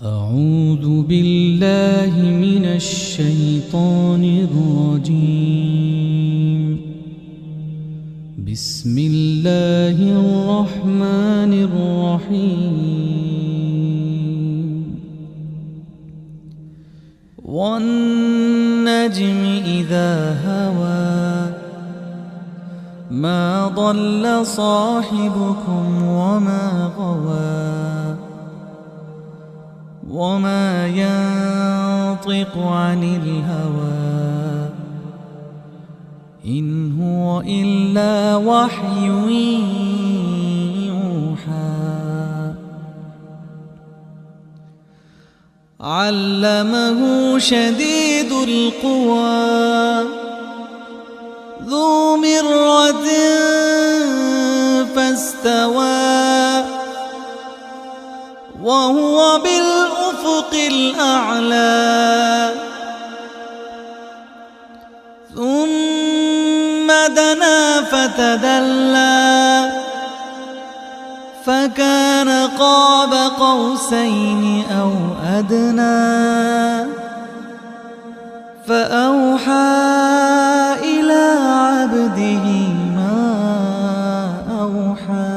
أعوذ بالله من الشيطان الرجيم. بسم الله الرحمن الرحيم. والنجم إذا هوى ما ضل صاحبكم وما غوى وما ينطق عن الهوى إن هو إلا وحي يوحى. علمه شديد القوى ذو مرة فاستوى وهو بالأفق الأعلى. ثم دنا فتدلى فكان قاب قوسين أو أدنى فأوحى إلى عبده ما أوحى.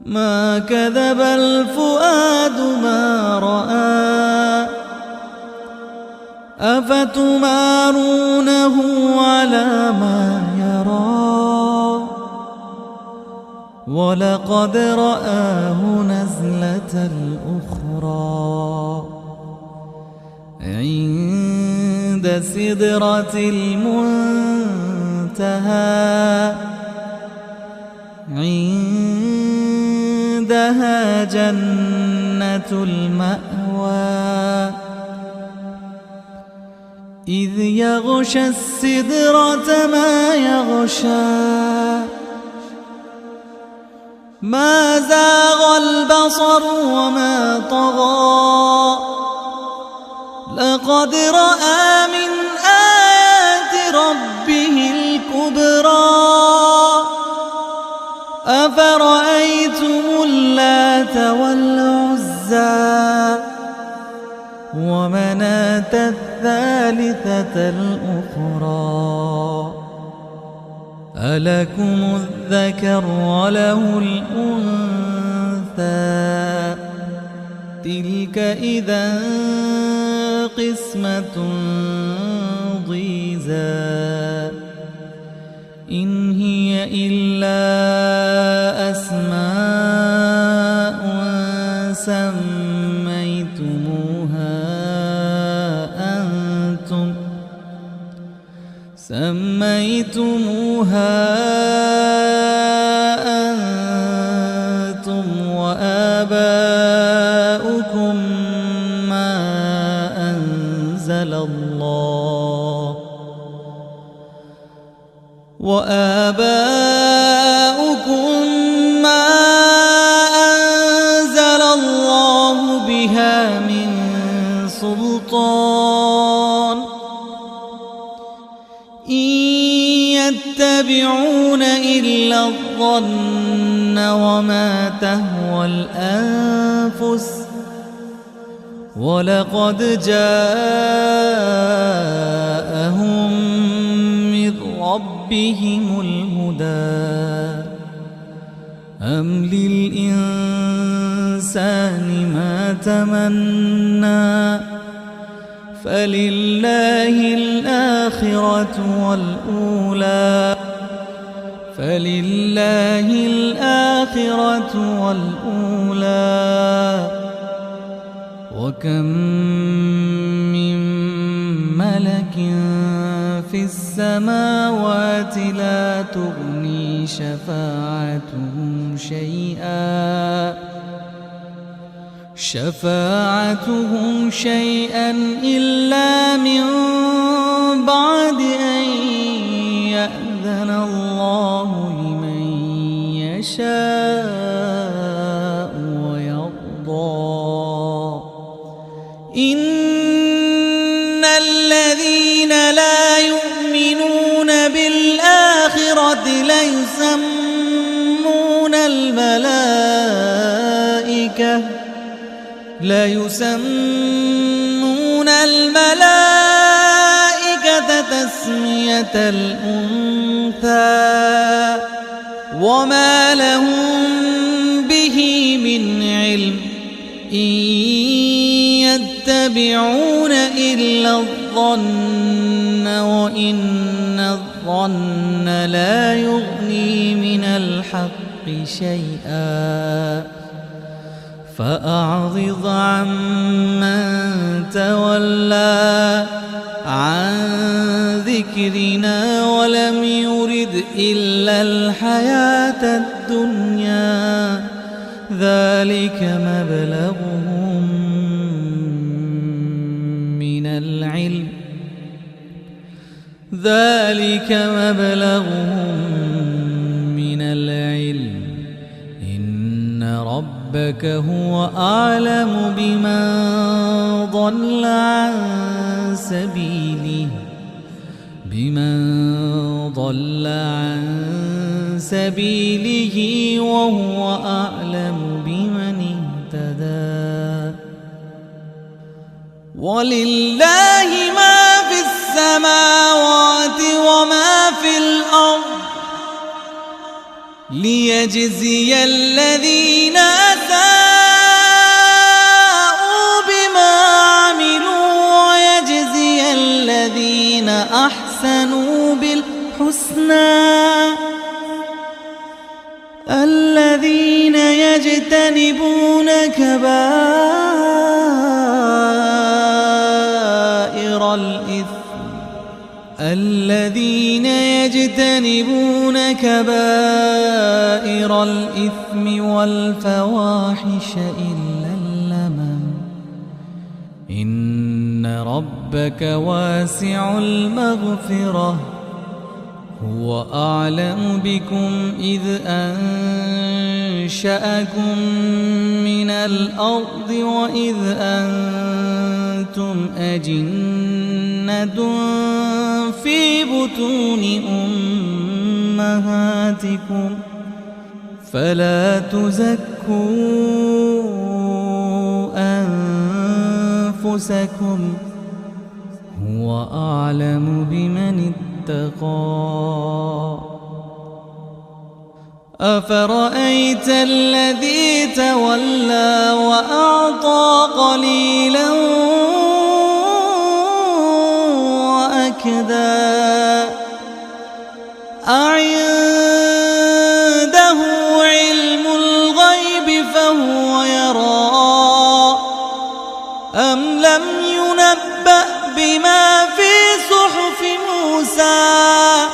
ما كذب الفؤاد ما رأى أفتمارونه على ما يرى ولقد رآه نزلة أخرى عند سدرة المنتهى عندها جنة المأوى. إذ يغشى السدرة ما يغشى ما زاغ البصر وما طغى لقد رأى من آيات ربه الكبرى. أفرأيتم اللات والعزى ومناة الثالثة الأخرى ألكم الذكر وله الأنثى تلك إذا قسمة ضيزى. إن هي إلا أسماء سميتموها أنتم وآباؤكم ما أنزل الله بها من سلطان إن يتبعون إلا الظن وما تهوى الأنفس ولقد جاءهم من ربهم الهدى. أم للإنسان ما تمنى فلله الآخرة والأولى وكم من ملك في السماوات لا تغني شفاعتهم شيئا إلا من بعد أن يأذن الله لمن يشاء ويرضى. إن الذين لا يؤمنون بالآخرة ليسمون الملائكة ليسمون الملائكة تسمية الأنثى وما لهم به من علم إن يتبعون إلا الظن وإن الظن لا يغني من الحق شيئا فأعرض عمن تولى عن ذكرنا ولم يرد إلا الحياة الدنيا ذلك مبلغهم من العلم إن ربك هو أعلم بمن ضل عن سبيله وهو أعلم بمن اهتدى ولله ما في السماوات وما في الأرض ليجزي الذين أساءوا بما عملوا ويجزي الذين أحسنوا بالحسنى الذين يجتنبون كبائر الإثم والفواحش إلا اللمم إن ربك واسع المغفرة هو أعلم بكم إذ أنشأكم من الأرض وإذ أنتم أجنة في بطون أمهاتكم فلا تزكوا أنفسكم هو أعلم بمن اتقى أفرأيت الذي تولى وأعطى قليلا وأكدى أعنده علم الغيب فهو يرى أم لم ينبأ بما في صحف موسى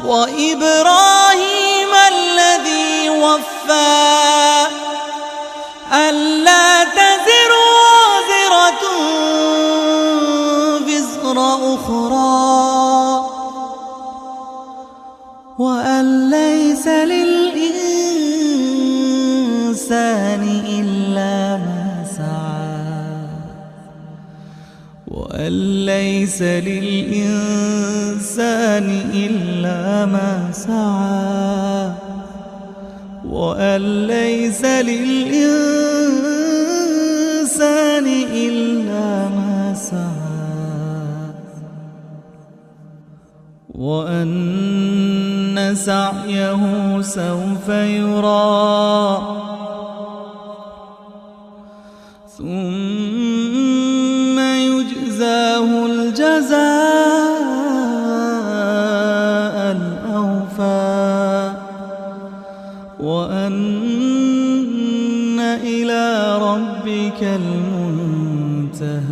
وإبراهيم الذي وفى ألا تزر وازرة وزر أخرى وأن ليس للإنسان إلا ما سعى وأن ليس للإنسان إلا ما سعى وأن سعيه سوف يرى ثم يجزاه الجزاء الأوفى وأن إلى ربك المنتهى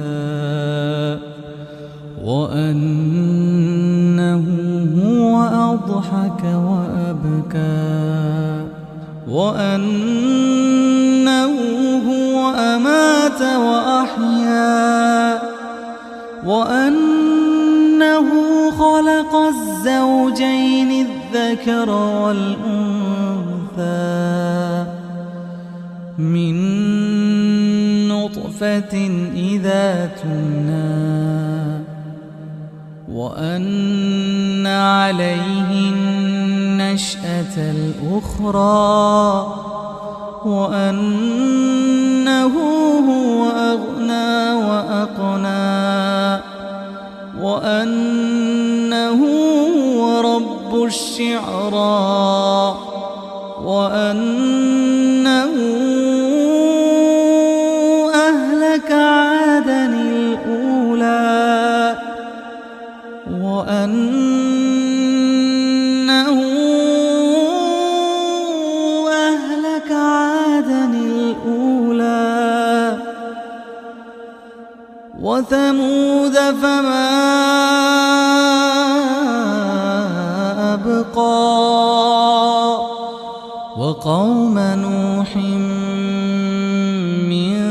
وأنه هو أضحك وأبكى وأنه هو أمات وأحيا وأنه خلق الزوجين الذكر والأنثى من نطفة إذا تمنى وأن عليه النشأة الأخرى وأنه هو أغنى وأقنى وأنه هو رب الشعرى وأنه أهلك عادا الأولى وأنه أهلك عادا الأولى وثمود فما أبقى وقوم نوح من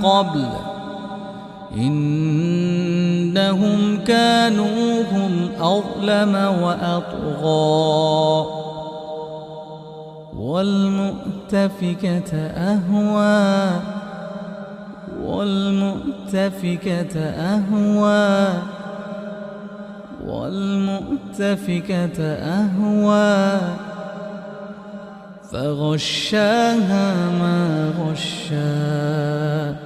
قبل إنهم كانوا هم أظلم وأطغى والمؤتفكة أهوى والمؤتفكة أهوى والمؤتفكة أهوى فغشاها ما غشا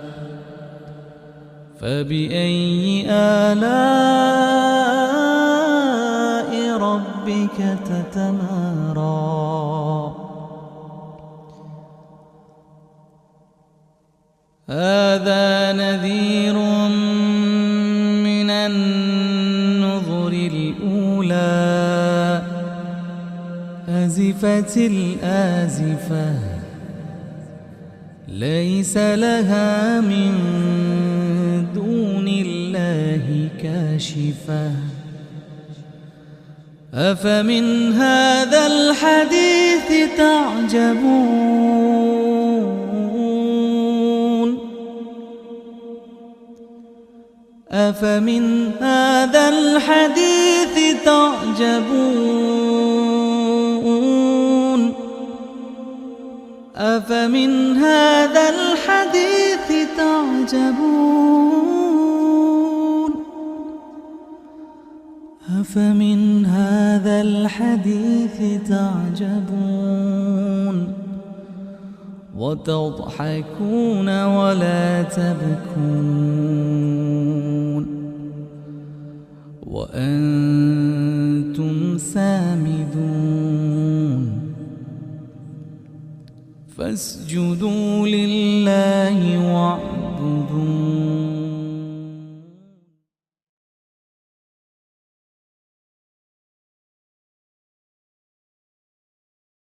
فبأي آلاء ربك تتمارى هذا نذير من النذر الأولى أزفت الآزفة ليس لها من دون الله كاشفة أفمن هذا الحديث تعجبون أفمن هذا الحديث تعجبون أفمن هذا الحديث تعجبون أفمن هذا الحديث تعجبون وتضحكون ولا تبكون وأنتم سامدون فاسجدوا لله واعبدوا